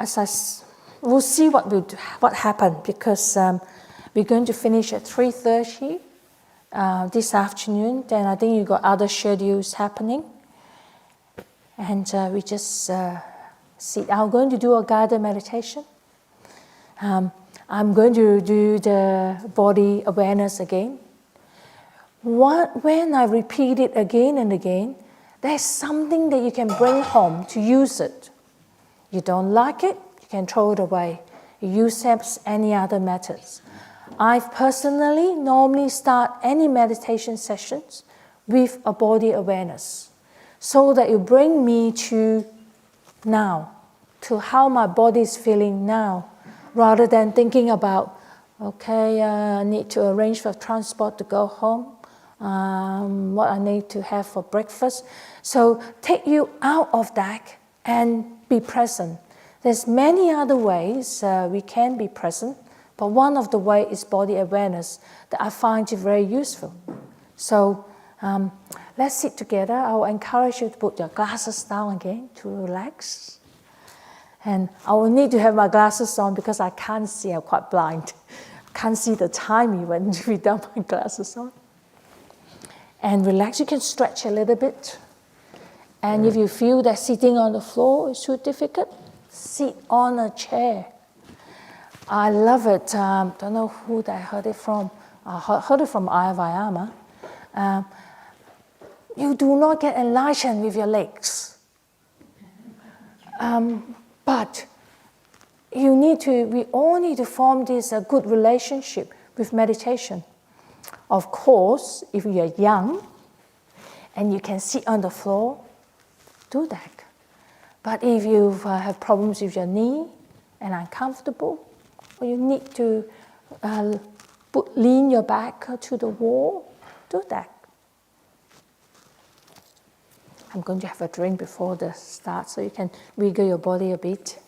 A: we'll see what happened, because we're going to finish at 3:30 this afternoon. Then I think you got other schedules happening, and we just sit. I'm going to do a guided meditation. I'm going to do the body awareness again. When I repeat it again and again, there's something that you can bring home to use it. You don't like it, you can throw it away. You use any other methods. I personally normally start any meditation sessions with a body awareness, so that you bring me to now, to how my body is feeling now, rather than thinking about, okay, I need to arrange for transport to go home, what I need to have for breakfast. So take you out of that and be present. There's many other ways we can be present, but one of the ways is body awareness that I find very useful. So let's sit together. I will encourage you to put your glasses down again to relax. And I will need to have my glasses on because I can't see, I'm quite blind. I can't see the time even without my glasses on. And relax, you can stretch a little bit. And if you feel that sitting on the floor is too difficult, sit on a chair. I love it. Don't know who I heard it from. I heard it from Ayya Vayama. You do not get enlightened with your legs. But we all need to form this good relationship with meditation. Of course, if you are young and you can sit on the floor, do that. But if you have problems with your knee and uncomfortable, or you need to lean your back to the wall, do that. I'm going to have a drink before the start so you can wiggle your body a bit.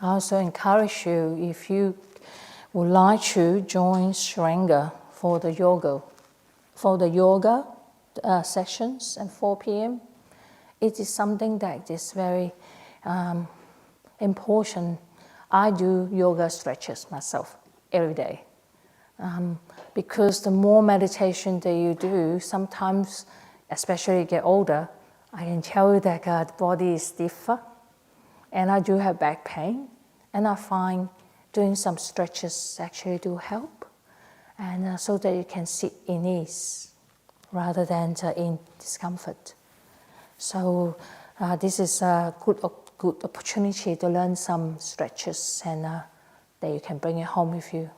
A: I also encourage you, if you would like to join Shranga for the yoga sessions at 4 p.m. It is something that is very important. I do yoga stretches myself every day, because the more meditation that you do, sometimes, especially you get older, I can tell you that the body is stiffer, and I do have back pain, and I find doing some stretches actually do help, and so that you can sit in ease rather than in discomfort. So this is a good opportunity to learn some stretches, and that you can bring it home with you.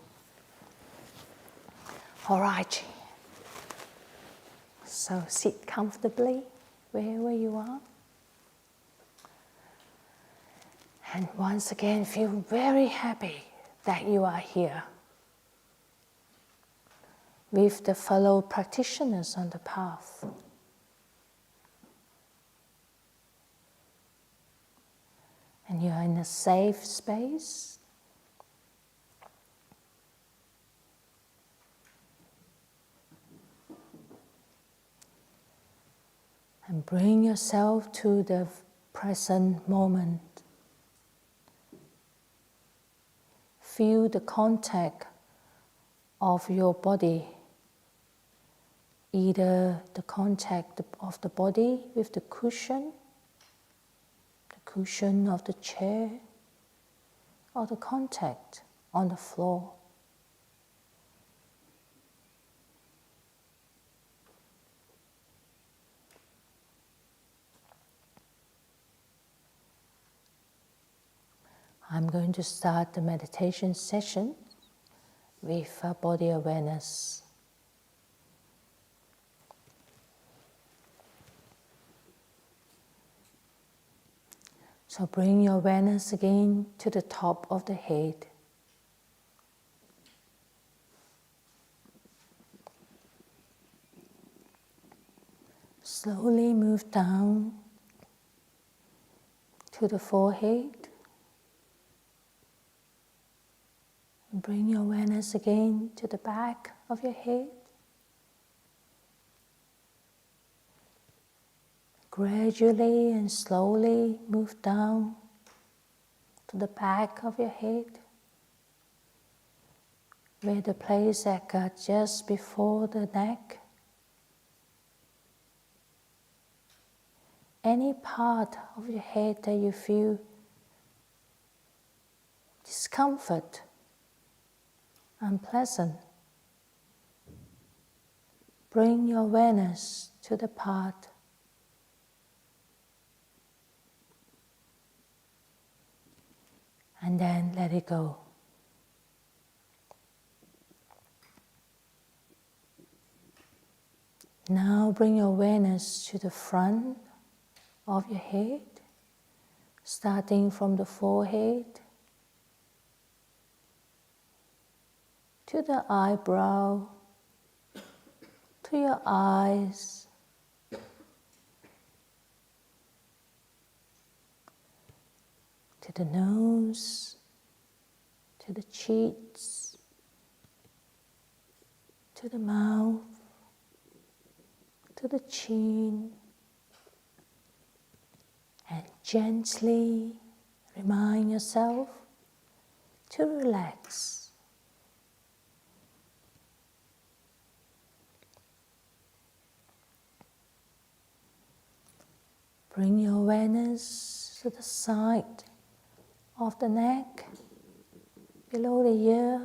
A: All right. So sit comfortably wherever you are. And once again, feel very happy that you are here with the fellow practitioners on the path. and you're in a safe space. And bring yourself to the present moment. Feel the contact of your body, either the contact of the body with the cushion of the chair, or the contact on the floor. I'm going to start the meditation session with body awareness. So bring your awareness again to the top of the head. Slowly move down to the forehead. And bring your awareness again to the back of your head. Gradually and slowly move down to the back of your head, where the place that got just before the neck. Any part of your head that you feel discomfort, unpleasant, bring your awareness to the part. And then let it go. Now bring your awareness to the front of your head, starting from the forehead to the eyebrow, to your eyes, to the nose, to the cheeks, to the mouth, to the chin, and gently remind yourself to relax. Bring your awareness to the side of the neck, below the ear,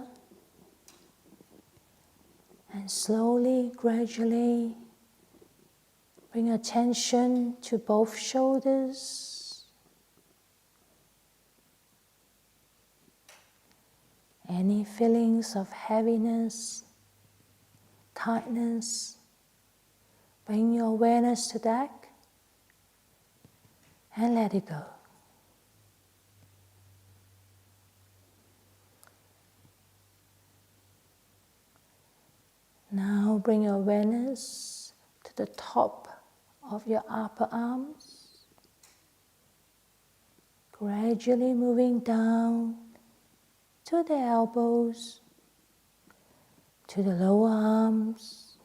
A: and slowly, gradually bring attention to both shoulders. Any feelings of heaviness, tightness, bring your awareness to that and let it go. Now bring your awareness to the top of your upper arms, gradually moving down to the elbows, to the lower arms,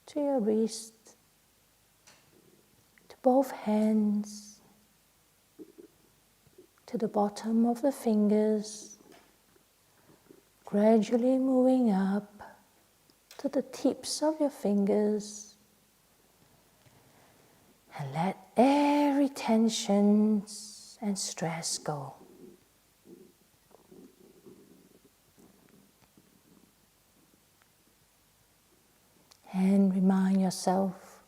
A: to your wrist, to both hands, to the bottom of the fingers, gradually moving up to the tips of your fingers, and let every tension and stress go. And remind yourself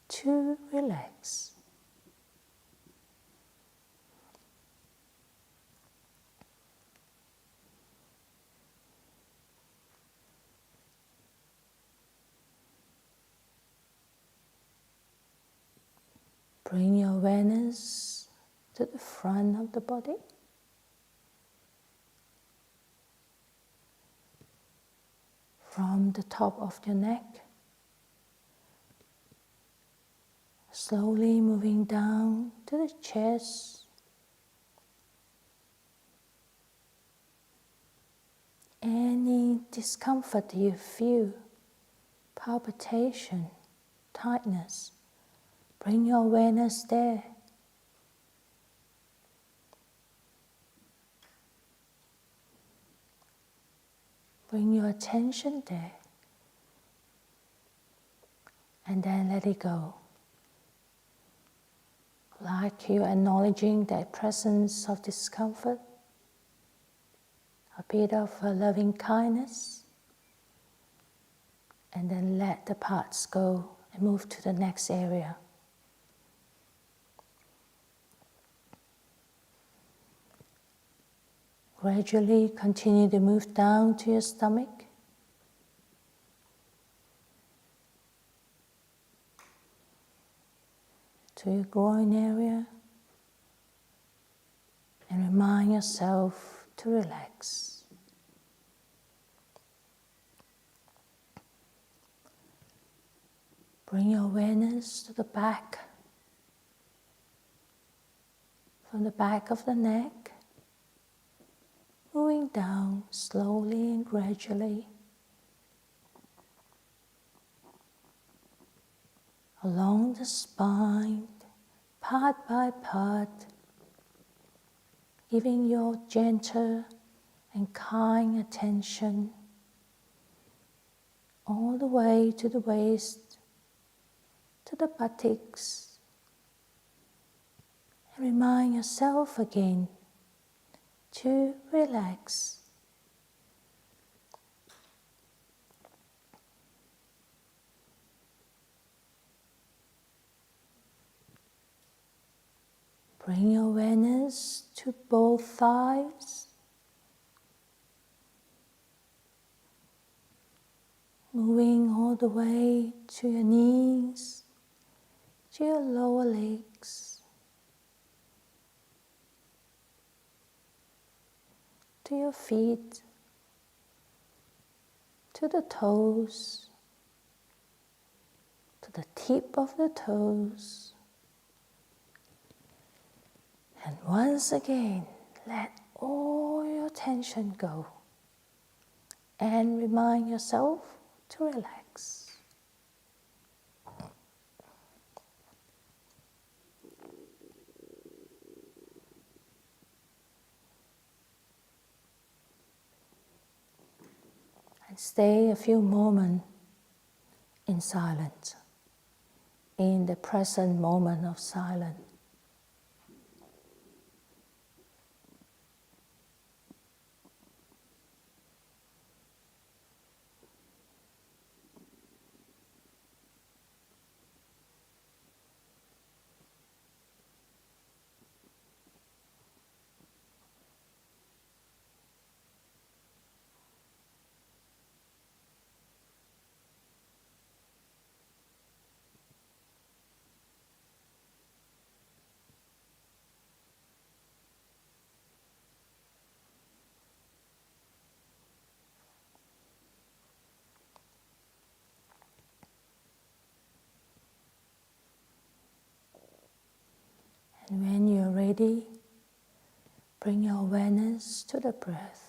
A: to relax. Bring your awareness to the front of the body. From the top of your neck, slowly moving down to the chest, any discomfort you feel, palpitation, tightness, bring your awareness there. Bring your attention there. And then let it go. Like you're acknowledging the presence of discomfort, a bit of a loving kindness, and then let the parts go and move to the next area. Gradually continue to move down to your stomach. To your groin area, and remind yourself to relax. Bring your awareness to the back, from the back of the neck, moving down slowly and gradually, along the spine, part by part, giving your gentle and kind attention all the way to the waist, to the buttocks. And remind yourself again to relax. Bring your awareness to both thighs, moving all the way to your knees, to your lower legs, to your feet, to the toes, to the tip of the toes. And once again, let all your tension go and remind yourself to relax. And stay a few moments in silence, in the present moment of silence. And when you're ready, bring your awareness to the breath.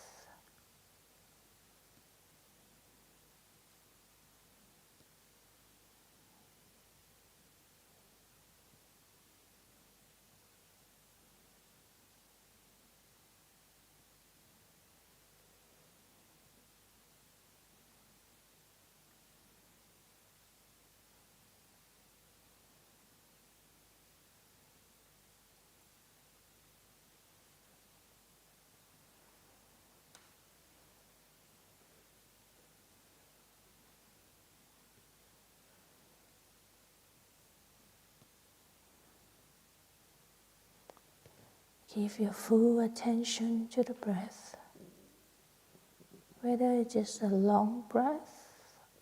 A: Give your full attention to the breath, whether it is a long breath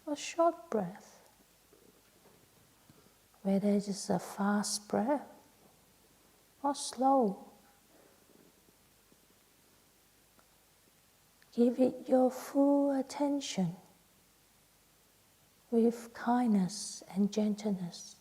A: or short breath, whether it is a fast breath or slow. Give it your full attention with kindness and gentleness.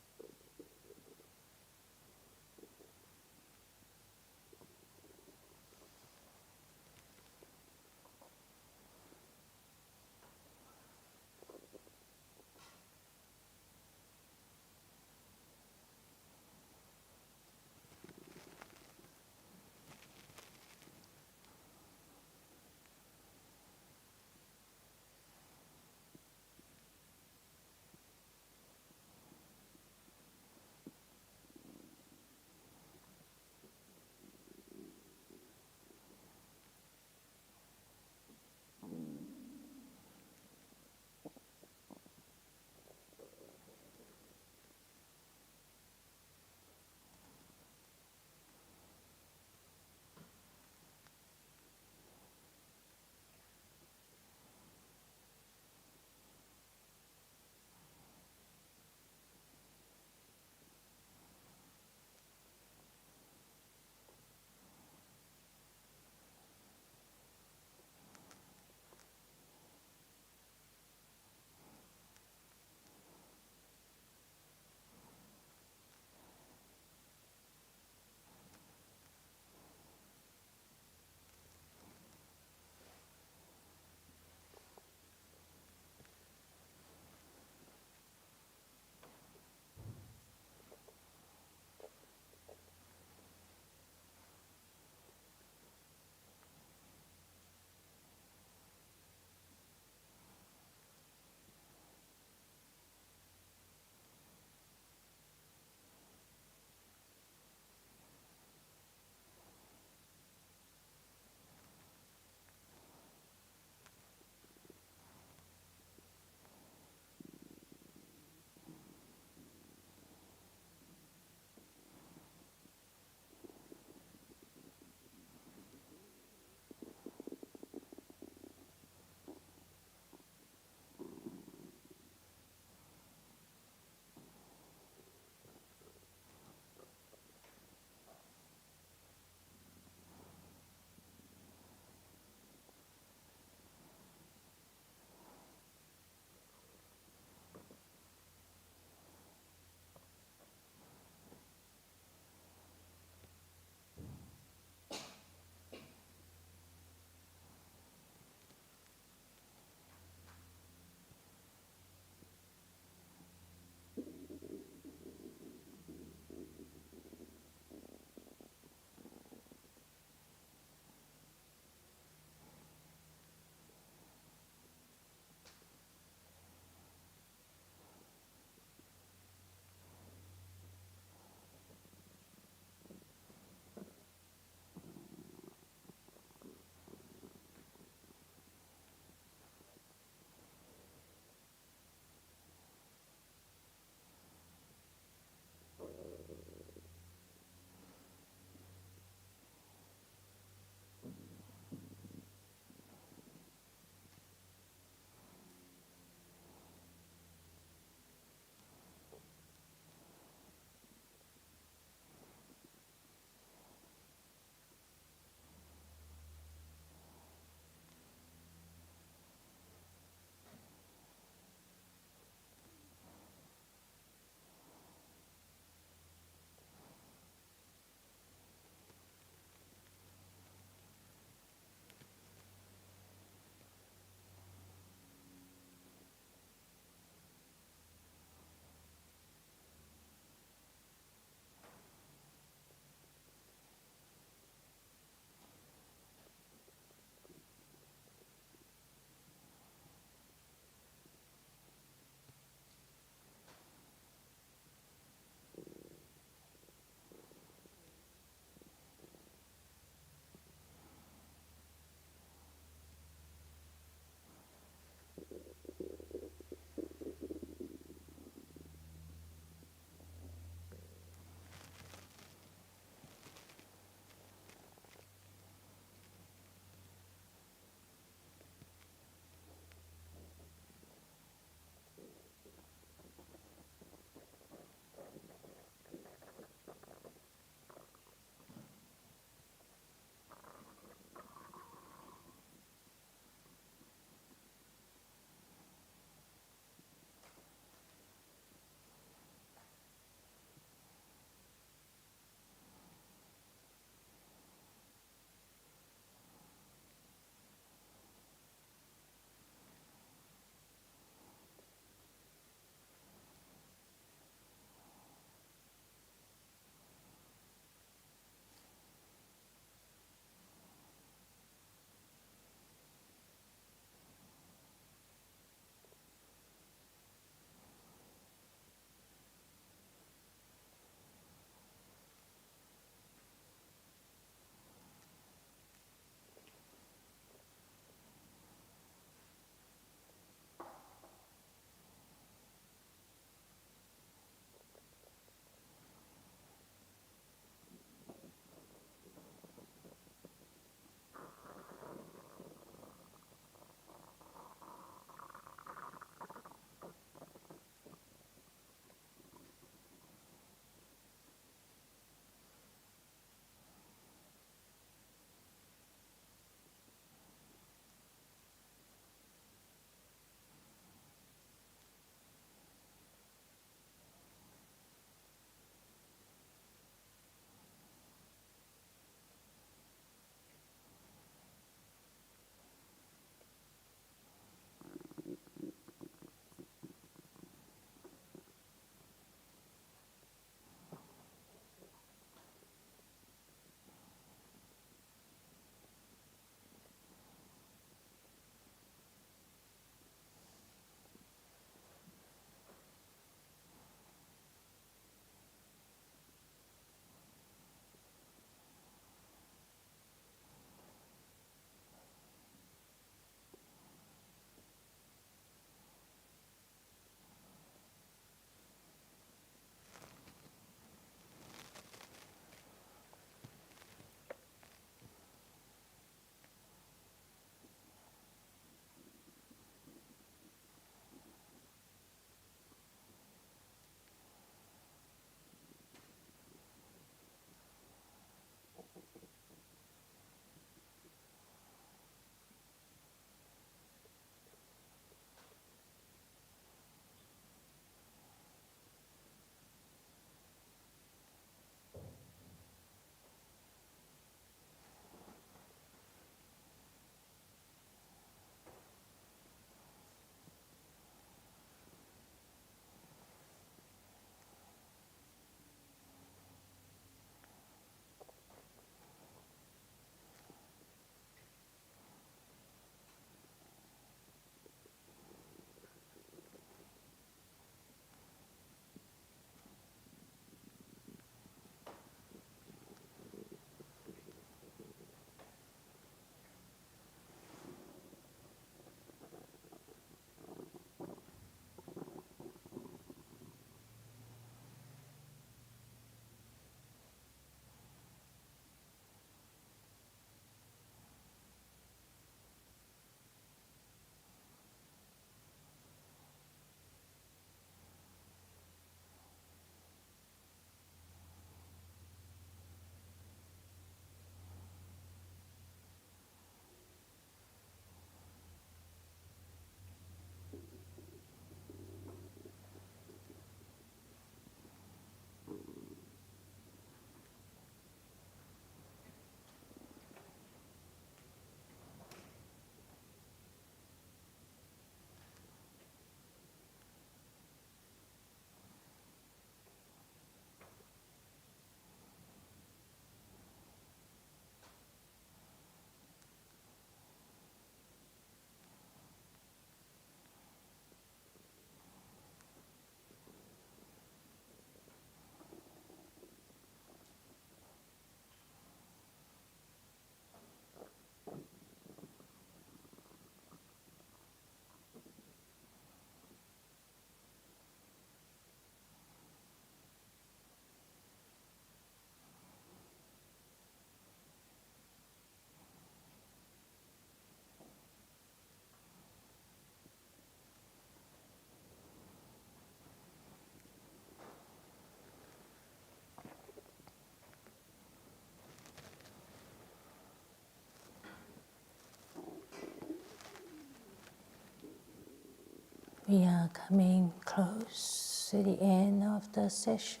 A: We are coming close to the end of the session.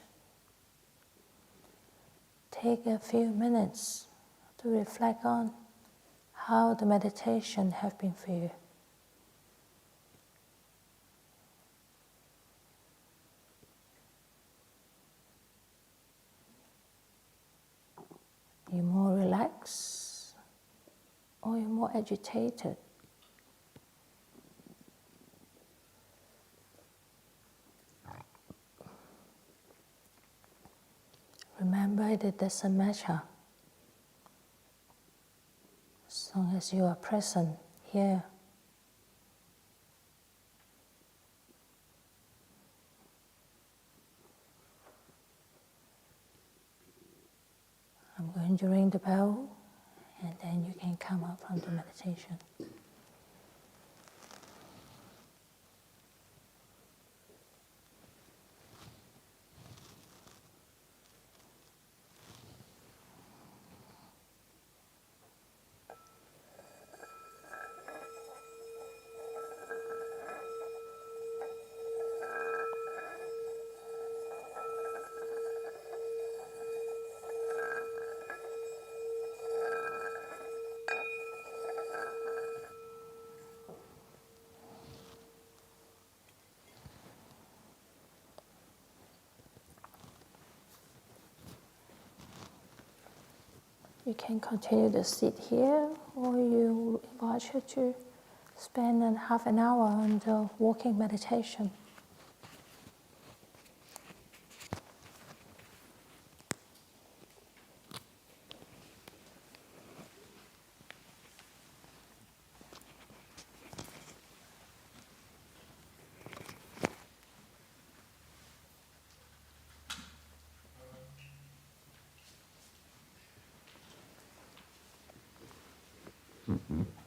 A: Take a few minutes to reflect on how the meditation has been for you. You're more relaxed or you're more agitated? Remember that it doesn't matter. As long as you are present here. I'm going to ring the bell, and then you can come up from the meditation. You can continue to sit here, or you invite you to spend half an hour on the walking meditation.
B: Mm-hmm.